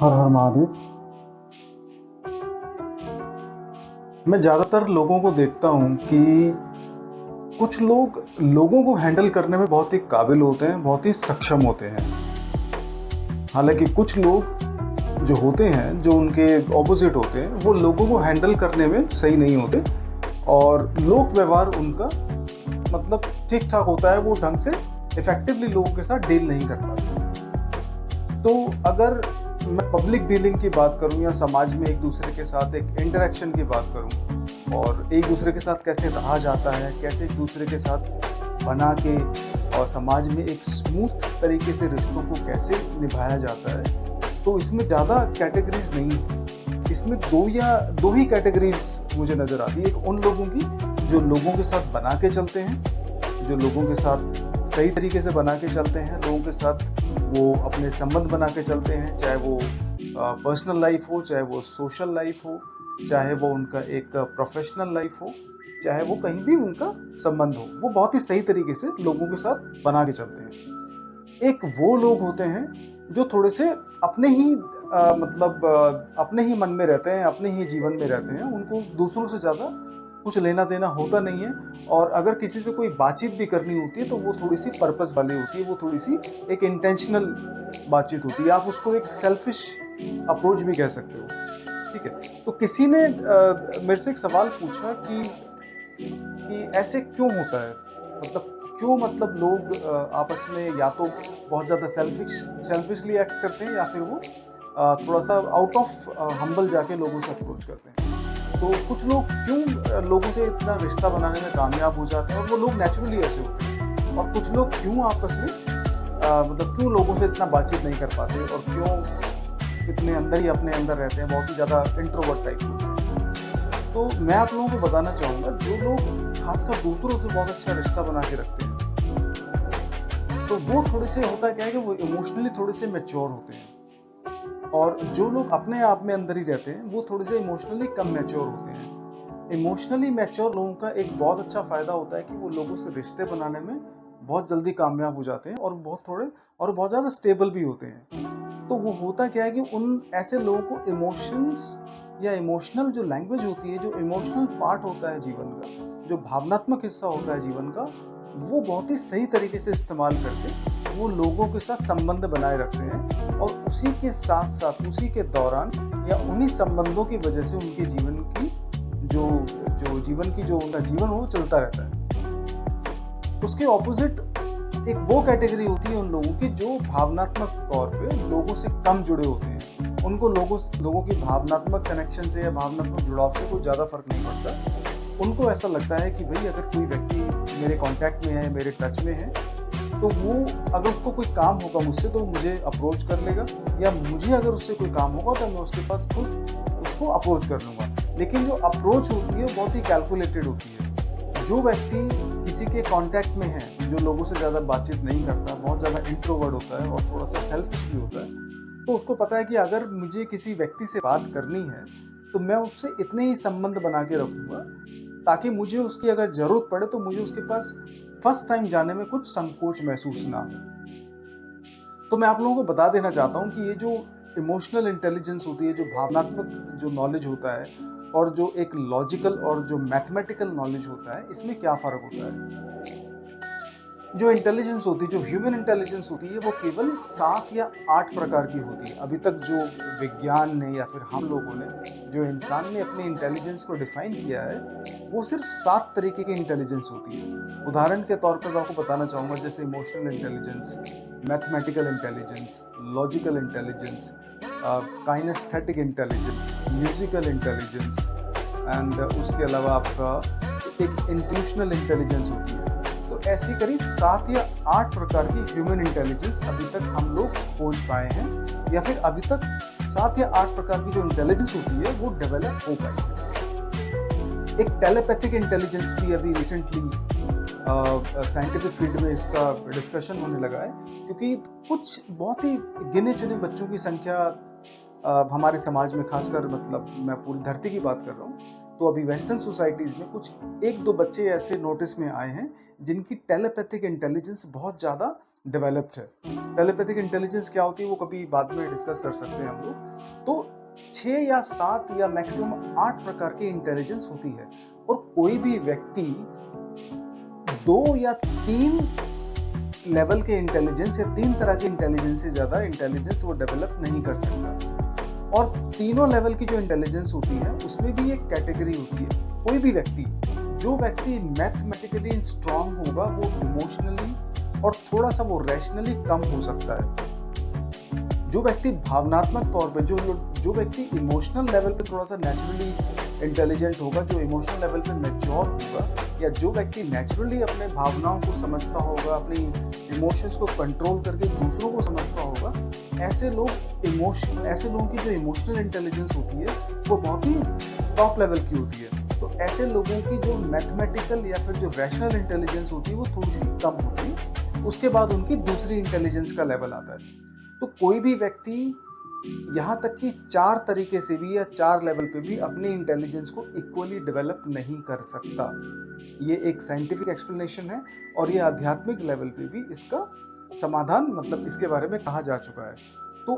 हर हर महादेव। मैं ज़्यादातर लोगों को देखता हूँ कि कुछ लोग लोगों को हैंडल करने में बहुत ही काबिल होते हैं, बहुत ही सक्षम होते हैं। हालाँकि कुछ लोग जो होते हैं, जो उनके ऑपोज़िट होते हैं, वो लोगों को हैंडल करने में सही नहीं होते और लोक व्यवहार उनका मतलब ठीक-ठाक होता है, वो ढंग से इफ़ेक्टिवली लोगों के साथ डील नहीं कर पाते। तो अगर मैं पब्लिक डीलिंग की बात करूं या समाज में एक दूसरे के साथ एक इंटरेक्शन की बात करूं और एक दूसरे के साथ कैसे रहा जाता है, कैसे एक दूसरे के साथ बना के और समाज में एक स्मूथ तरीके से रिश्तों को कैसे निभाया जाता है, तो इसमें ज़्यादा कैटेगरीज नहीं है। इसमें दो ही कैटेगरीज मुझे नज़र आती है। एक उन लोगों की जो लोगों के साथ बना के चलते हैं, जो लोगों के साथ सही तरीके से बना के चलते हैं, लोगों के साथ वो अपने संबंध बना के चलते हैं, चाहे वो पर्सनल लाइफ हो, चाहे वो सोशल लाइफ हो, चाहे वो उनका एक प्रोफेशनल लाइफ हो, चाहे वो कहीं भी उनका संबंध हो, वो बहुत ही सही तरीके से लोगों के साथ बना के चलते हैं। एक वो लोग होते हैं जो थोड़े से अपने ही अपने ही मन में रहते हैं, अपने ही जीवन में रहते हैं, उनको दूसरों से ज़्यादा कुछ लेना देना होता नहीं है और अगर किसी से कोई बातचीत भी करनी होती है तो वो थोड़ी सी पर्पस वाली होती है, वो थोड़ी सी एक इंटेंशनल बातचीत होती है। आप उसको एक सेल्फिश अप्रोच भी कह सकते हो। ठीक है, तो किसी ने मेरे से एक सवाल पूछा कि ऐसे क्यों होता है, क्यों लोग आपस में या तो बहुत ज़्यादा सेल्फिशली एक्ट करते हैं या फिर वो थोड़ा सा आउट ऑफ हम्बल जाके लोगों से अप्रोच करते हैं। तो कुछ लोग क्यों लोगों से इतना रिश्ता बनाने में कामयाब हो जाते हैं और वो लोग नेचुरली ऐसे होते हैं, और कुछ लोग क्यों आपस में क्यों लोगों से इतना बातचीत नहीं कर पाते और क्यों इतने अंदर ही अपने अंदर रहते हैं, बहुत ही ज़्यादा इंट्रोवर्ट टाइप होते हैं। तो मैं आप लोगों को बताना चाहूँगा, जो लोग खासकर दूसरों से बहुत अच्छा रिश्ता बना के रखते हैं, तो वो थोड़े से होता क्या है कि वो इमोशनली थोड़े से मैच्योर होते हैं, और जो लोग अपने आप में अंदर ही रहते हैं वो थोड़े से इमोशनली कम मैच्योर होते हैं। इमोशनली मैच्योर लोगों का एक बहुत अच्छा फ़ायदा होता है कि वो लोगों से रिश्ते बनाने में बहुत जल्दी कामयाब हो जाते हैं और बहुत ज़्यादा स्टेबल भी होते हैं। तो वो होता क्या है कि उन ऐसे लोगों को इमोशंस या इमोशनल जो लैंग्वेज होती है, जो इमोशनल पार्ट होता है जीवन का, जो भावनात्मक हिस्सा होता है जीवन का, वो बहुत ही सही तरीके से इस्तेमाल करके वो लोगों के साथ संबंध बनाए रखते हैं और उसी के साथ साथ उसी के दौरान या उन्हीं संबंधों की वजह से उनके जीवन की जो जो उनका जीवन हो वो चलता रहता है। उसके ऑपोजिट एक वो कैटेगरी होती है उन लोगों की जो भावनात्मक तौर पे लोगों से कम जुड़े होते हैं। उनको लोगों की भावनात्मक कनेक्शन से या भावनात्मक जुड़ाव से कोई ज़्यादा फर्क नहीं पड़ता। उनको ऐसा लगता है कि भाई अगर कोई व्यक्ति मेरे कांटेक्ट में है, मेरे टच में है, तो वो अगर उसको कोई काम होगा मुझसे तो मुझे अप्रोच कर लेगा, या मुझे अगर उससे कोई काम होगा तो मैं उसके पास खुद उसको अप्रोच कर लूँगा। लेकिन जो अप्रोच होती है वो बहुत ही कैलकुलेटेड होती है। जो व्यक्ति किसी के कांटेक्ट में है, जो लोगों से ज़्यादा बातचीत नहीं करता, बहुत ज़्यादा इंट्रोवर्ट होता है और थोड़ा-सा सेल्फिश भी होता है, तो उसको पता है कि अगर मुझे किसी व्यक्ति से बात करनी है, तो मैं उससे इतने ही संबंध बना के रखूँगा, ताकि मुझे उसकी अगर ज़रूरत पड़े तो मुझे उसके पास फर्स्ट टाइम जाने में कुछ संकोच महसूस ना हो। तो मैं आप लोगों को बता देना चाहता हूँ कि ये जो इमोशनल इंटेलिजेंस होती है, जो भावनात्मक जो नॉलेज होता है और जो एक लॉजिकल और जो मैथमेटिकल नॉलेज होता है, इसमें क्या फ़र्क होता है? जो इंटेलिजेंस होती है, जो ह्यूमन इंटेलिजेंस होती है, वो केवल 7 या 8 प्रकार की होती है। अभी तक जो विज्ञान ने या फिर हम लोगों ने, जो इंसान ने अपने इंटेलिजेंस को डिफाइन किया है, वो सिर्फ 7 तरीके की इंटेलिजेंस होती है। उदाहरण के तौर पर मैं आपको बताना चाहूँगा, जैसे emotional intelligence, mathematical intelligence, logical intelligence, kinaesthetic intelligence, musical intelligence, and उसके अलावा आपका एक इंट्यूशनल इंटेलिजेंस होती है। तो ऐसी करीब 7 या 8 प्रकार की ह्यूमन इंटेलिजेंस अभी तक हम लोग खोज पाए हैं, या फिर अभी तक 7 या 8 प्रकार की जो इंटेलिजेंस होती है वो डेवलप हो पाई है। एक टेलीपैथिक इंटेलिजेंस भी अभी रिसेंटली साइंटिफिक फील्ड में इसका डिस्कशन होने लगा है, क्योंकि कुछ बहुत ही गिने चुने बच्चों की संख्या हमारे समाज में, खासकर मैं पूरी धरती की बात कर रहा हूँ, तो अभी वेस्टर्न सोसाइटीज़ में कुछ 1-2 बच्चे ऐसे नोटिस में आए हैं जिनकी टेलीपैथिक इंटेलिजेंस बहुत ज़्यादा डेवलप्ड है। टेलीपैथिक इंटेलिजेंस क्या होती है वो कभी बाद में डिस्कस कर सकते हैं हम लोग। तो 6 या 7 या मैक्सिमम 8 प्रकार की इंटेलिजेंस होती है, और कोई भी व्यक्ति 2 या 3 लेवल के इंटेलिजेंस या 3 तरह के इंटेलिजेंस से ज़्यादा इंटेलिजेंस वो डेवलप नहीं कर सकता। और तीनों लेवल की जो इंटेलिजेंस होती है उसमें भी एक कैटेगरी होती है। कोई भी व्यक्ति, जो व्यक्ति मैथमेटिकली स्ट्रांग होगा वो इमोशनली और थोड़ा सा वो रैशनली कम हो सकता है। जो व्यक्ति भावनात्मक तौर पे, जो व्यक्ति इमोशनल लेवल पे थोड़ा सा नेचुरली इंटेलिजेंट होगा, जो इमोशनल लेवल पे मैच्योर होगा, या जो व्यक्ति नेचुरली अपने भावनाओं को समझता होगा, अपनी इमोशंस को कंट्रोल करके दूसरों को समझता होगा, ऐसे लोगों की जो इमोशनल इंटेलिजेंस होती है वो बहुत ही टॉप लेवल की होती है। तो ऐसे लोगों की जो मैथमेटिकल या फिर जो रैशनल इंटेलिजेंस होती है वो थोड़ी सी कम होती है। उसके बाद उनकी दूसरी इंटेलिजेंस का लेवल आता है। तो कोई भी व्यक्ति यहाँ तक कि 4 तरीके से भी या 4 लेवल पे भी अपनी इंटेलिजेंस को इक्वली डेवलप नहीं कर सकता। ये एक साइंटिफिक एक्सप्लेनेशन है, और ये आध्यात्मिक लेवल पे भी इसका समाधान, मतलब इसके बारे में कहा जा चुका है। तो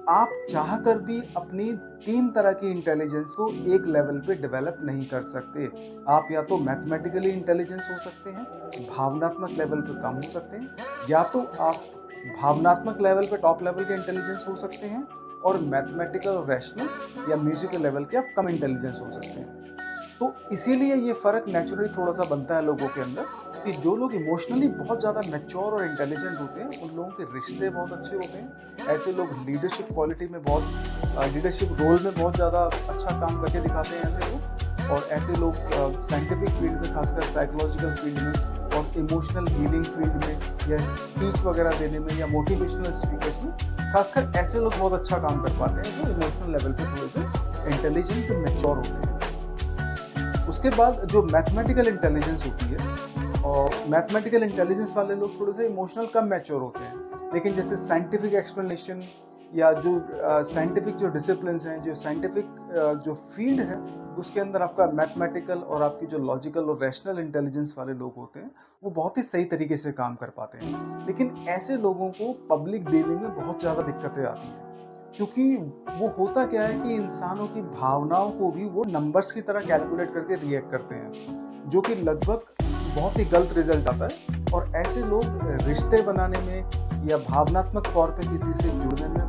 आप चाहकर भी अपनी 3 तरह की इंटेलिजेंस को एक लेवल पे डेवलप नहीं कर सकते। आप या तो मैथमेटिकली इंटेलिजेंस हो सकते हैं, भावनात्मक लेवल पे कम हो सकते हैं, या तो आप भावनात्मक लेवल पे टॉप लेवल के इंटेलिजेंस हो सकते हैं, और मैथमेटिकल और रैशनल या म्यूजिकल लेवल के आप कम इंटेलिजेंस हो सकते हैं। तो इसीलिए ये फ़र्क नेचुरली थोड़ा-सा बनता है लोगों के अंदर, कि जो लोग इमोशनली बहुत ज़्यादा मैच्योर और इंटेलिजेंट होते हैं, उन लोगों के रिश्ते बहुत अच्छे होते हैं। ऐसे लोग लीडरशिप क्वालिटी में लीडरशिप रोल में बहुत ज़्यादा अच्छा काम करके दिखाते हैं ऐसे लोग। और ऐसे लोग साइंटिफिक फील्ड में, खासकर साइकोलॉजिकल फील्ड में और इमोशनल हीलिंग फील्ड में, या स्पीच वगैरह देने में, या मोटिवेशनल स्पीकर्स में, खासकर ऐसे लोग बहुत अच्छा काम कर पाते हैं जो इमोशनल लेवल पे थोड़े से इंटेलिजेंट, जो मैच्योर होते हैं। उसके बाद जो मैथमेटिकल इंटेलिजेंस होती है, और मैथमेटिकल इंटेलिजेंस वाले लोग थोड़े से इमोशनल कम मैच्योर होते हैं। लेकिन जैसे साइंटिफिक एक्सप्लेनेशन या जो साइंटिफिक जो डिसिप्लिन्स हैं, जो साइंटिफिक जो फील्ड है, उसके अंदर आपका मैथमेटिकल और आपकी जो लॉजिकल और रैशनल इंटेलिजेंस वाले लोग होते हैं वो बहुत ही सही तरीके से काम कर पाते हैं। लेकिन ऐसे लोगों को पब्लिक डीलिंग में बहुत ज़्यादा दिक्कतें आती हैं, क्योंकि वो होता क्या है कि इंसानों की भावनाओं को भी वो नंबर्स की तरह कैलकुलेट करके रिएक्ट करते हैं, जो कि लगभग बहुत ही गलत रिजल्ट आता है। और ऐसे लोग रिश्ते बनाने में या भावनात्मक तौर पे किसी से जुड़ने में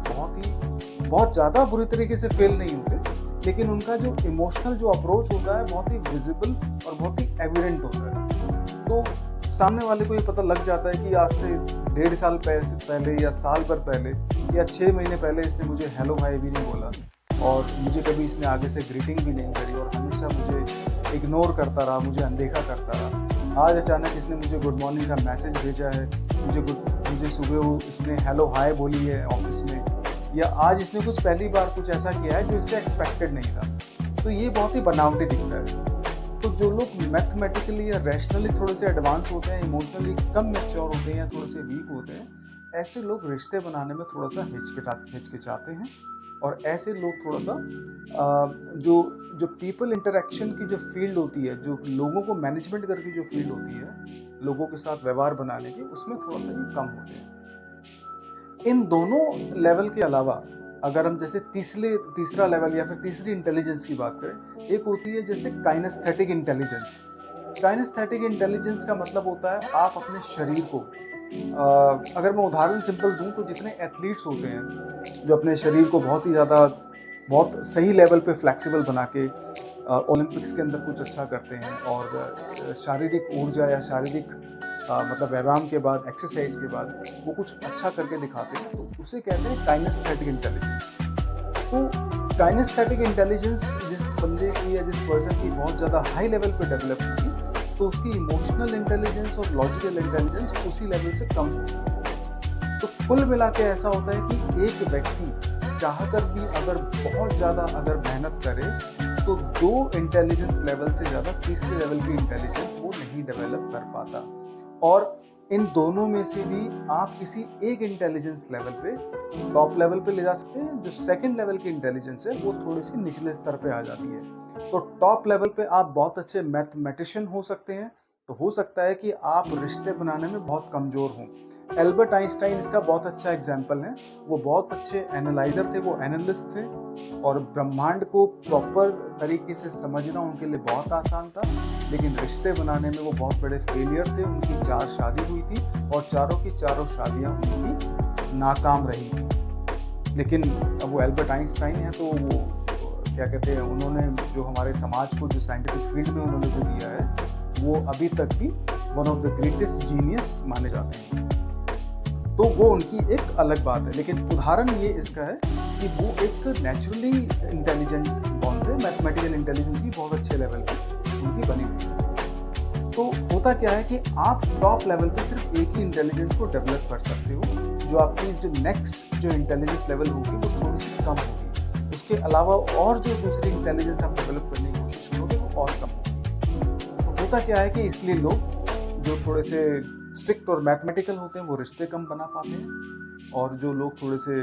बहुत ज़्यादा बुरी तरीके से फेल नहीं होते, लेकिन उनका जो इमोशनल जो अप्रोच होता है बहुत ही विजिबल और बहुत ही एविडेंट होता है। तो सामने वाले को ये पता लग जाता है कि आज से 1.5 साल पहले या साल भर पहले या 6 महीने पहले इसने मुझे हेलो हाय भी नहीं बोला, और मुझे कभी इसने आगे से ग्रीटिंग भी नहीं करी, और हमेशा मुझे इग्नोर करता रहा, मुझे अनदेखा करता रहा। आज अचानक इसने मुझे गुड मॉर्निंग का मैसेज भेजा है, मुझे सुबह इसने हेलो हाय बोली है ऑफिस में, या आज इसने कुछ पहली बार कुछ ऐसा किया है जो इससे एक्सपेक्टेड नहीं था। तो ये बहुत ही बनावटी दिखता है। तो जो लोग मैथमेटिकली या रैशनली थोड़े से एडवांस होते हैं, इमोशनली कम मैच्योर होते हैं या थोड़े से वीक होते हैं, ऐसे लोग रिश्ते बनाने में थोड़ा सा हिचकिचाते हैं। और ऐसे लोग थोड़ा सा जो जो पीपल इंटरेक्शन की जो फील्ड होती है, जो लोगों को मैनेजमेंट करके जो फील्ड होती है, लोगों के साथ व्यवहार बनाने की, उसमें थोड़ा सा ये कम होते हैं। इन दोनों लेवल के अलावा अगर हम जैसे तीसरा लेवल या फिर तीसरी इंटेलिजेंस की बात करें, एक होती है जैसे काइनेस्थेटिक इंटेलिजेंस। काइनेस्थेटिक इंटेलिजेंस का मतलब होता है आप अपने शरीर को, अगर मैं उदाहरण सिंपल दूं तो जितने एथलीट्स होते हैं जो अपने शरीर को बहुत सही लेवल पे फ्लेक्सिबल बना के ओलंपिक्स के अंदर कुछ अच्छा करते हैं, और शारीरिक ऊर्जा या शारीरिक मतलब व्यायाम के बाद, एक्सरसाइज के बाद वो कुछ अच्छा करके दिखाते हैं, तो उसे कहते हैं काइनेस्थेटिक इंटेलिजेंस। तो काइनेस्थेटिक इंटेलिजेंस जिस बंदे की या जिस पर्सन की बहुत ज़्यादा हाई लेवल पे डेवलप होगी, तो उसकी इमोशनल इंटेलिजेंस और लॉजिकल इंटेलिजेंस उसी लेवल से कम होगी। तो कुल मिला के ऐसा होता है कि एक व्यक्ति चाहकर भी अगर बहुत ज़्यादा अगर मेहनत करे, तो 2 इंटेलिजेंस लेवल से ज़्यादा तीसरे लेवल की इंटेलिजेंस वो नहीं डेवलप कर पाता। और इन दोनों में से भी आप किसी एक इंटेलिजेंस लेवल पे टॉप लेवल पे ले जा सकते हैं। जो सेकंड लेवल की इंटेलिजेंस है वो थोड़ी सी निचले स्तर पे आ जाती है। तो टॉप लेवल पे आप बहुत अच्छे मैथमेटिशियन हो सकते हैं, तो हो सकता है कि आप रिश्ते बनाने में बहुत कमज़ोर हों। एल्बर्ट आइंस्टाइन इसका बहुत अच्छा एग्जाम्पल है। वो बहुत अच्छे एनालाइजर थे, वो एनालिस्ट थे, और ब्रह्मांड को प्रॉपर तरीके से समझना उनके लिए बहुत आसान था, लेकिन रिश्ते बनाने में वो बहुत बड़े फेलियर थे। उनकी 4 शादी हुई थी और चारों की चारों शादियां उनकी नाकाम रही थी। लेकिन अब वो एल्बर्ट आइंस्टाइन है, तो वो क्या कहते हैं, उन्होंने जो हमारे समाज को जो साइंटिफिक फील्ड में उन्होंने जो दिया है, वो अभी तक भी one of the greatest genius माने जाते हैं। तो वो उनकी एक अलग बात है, लेकिन उदाहरण ये इसका है कि वो एक नेचुरली इंटेलिजेंट बॉर्न थे, मैथमेटिकल इंटेलिजेंस भी बहुत अच्छे लेवल पे उनकी बनी हुई है। तो होता क्या है कि आप टॉप लेवल पे सिर्फ एक ही इंटेलिजेंस को डेवलप कर सकते हो, जो आपकी जो नेक्स्ट जो इंटेलिजेंस लेवल होगी वो थोड़ी सी कम होगी। उसके अलावा और जो दूसरी इंटेलिजेंस आप डेवलप करने की कोशिश करोगे वो और कम होगी। तो होता क्या है कि इसलिए लोग जो थोड़े से स्ट्रिक्ट और मैथमेटिकल होते हैं वो रिश्ते कम बना पाते हैं, और जो लोग थोड़े से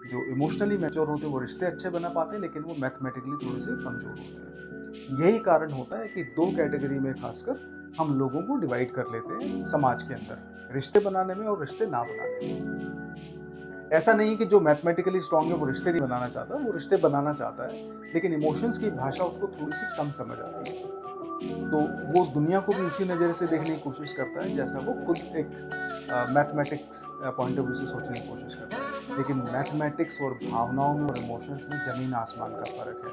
जो इमोशनली मैच्योर होते हैं वो रिश्ते अच्छे बना पाते हैं, लेकिन वो मैथमेटिकली थोड़े से कमजोर होते हैं। यही कारण होता है कि 2 कैटेगरी में खासकर हम लोगों को डिवाइड कर लेते हैं समाज के अंदर, रिश्ते बनाने में और रिश्ते ना बनाने में। ऐसा नहीं कि जो मैथमेटिकली स्ट्रांग है वो रिश्ते नहीं बनाना चाहता, वो रिश्ते बनाना चाहता है, लेकिन इमोशंस की भाषा उसको थोड़ी सी कम समझ आती है। तो वो दुनिया को भी उसी नज़रिए से देखने की कोशिश करता है जैसा वो खुद एक मैथमेटिक्स पॉइंट ऑफ व्यू से सोचने की कोशिश करता है। लेकिन मैथमेटिक्स और भावनाओं में और इमोशंस में ज़मीन आसमान का फ़र्क है।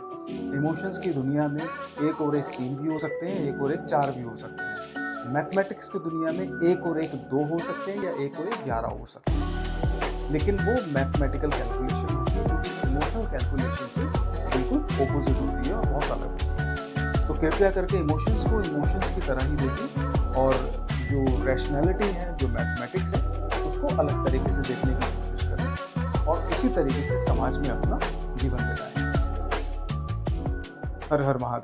इमोशंस की दुनिया में 1 और 1 3 भी हो सकते हैं, 1 और 1 4 भी हो सकते हैं। मैथमेटिक्स की दुनिया में 1 और 1 2 हो सकते हैं, या 1 और 1 11 हो सकते हैं। लेकिन वो मैथमेटिकल कैलकुलेशन होती है, जो कि इमोशनल कैलकुलेशन से बिल्कुल ऑपोजिट होती है और बहुत अलग होती है। तो कृपया करके इमोशंस को इमोशंस की तरह ही देखें, और जो रैशनैलिटी है, जो मैथमेटिक्स है, उसको अलग तरीके से देखने की कोशिश करें, और उसी तरीके से समाज में अपना जीवन बिताएं। हर हर महादेव।